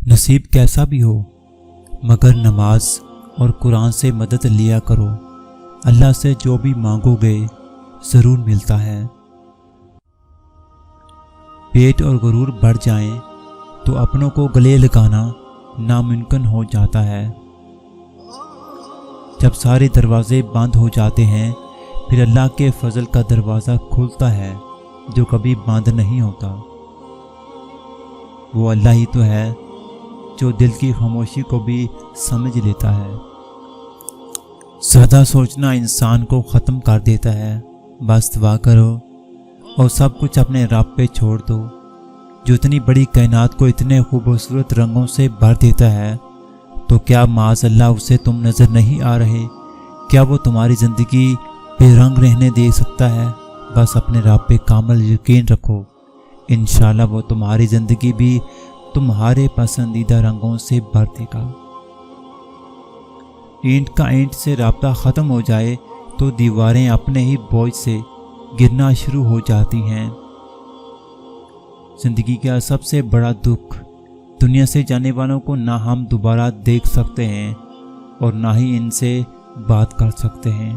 नसीब कैसा भी हो, मगर नमाज और कुरान से मदद लिया करो। अल्लाह से जो भी मांगोगे ज़रूर मिलता है। पेट और गुरूर बढ़ जाएं तो अपनों को गले लगाना नामुमकिन हो जाता है। जब सारे दरवाजे बंद हो जाते हैं फिर अल्लाह के फजल का दरवाज़ा खुलता है जो कभी बंद नहीं होता। वो अल्लाह ही तो है जो दिल की खामोशी को भी समझ लेता है। ज़्यादा सोचना इंसान को ख़त्म कर देता है। बस दुआ करो और सब कुछ अपने रब पे छोड़ दो, जो इतनी बड़ी कायनात को इतने खूबसूरत रंगों से भर देता है। तो क्या माज़ अल्लाह उसे तुम नज़र नहीं आ रहे? क्या वो तुम्हारी ज़िंदगी बेरंग रहने दे सकता है? बस अपने रब पे कामिल यकीन रखो, इंशाल्लाह वो तुम्हारी ज़िंदगी भी तुम्हारे पसंदीदा रंगों से भर देगा। ईंट का ईंट से राब्ता ख़त्म हो जाए तो दीवारें अपने ही बोझ से गिरना शुरू हो जाती हैं। ज़िंदगी का सबसे बड़ा दुख दुनिया से जाने वालों को ना हम दोबारा देख सकते हैं और ना ही इनसे बात कर सकते हैं।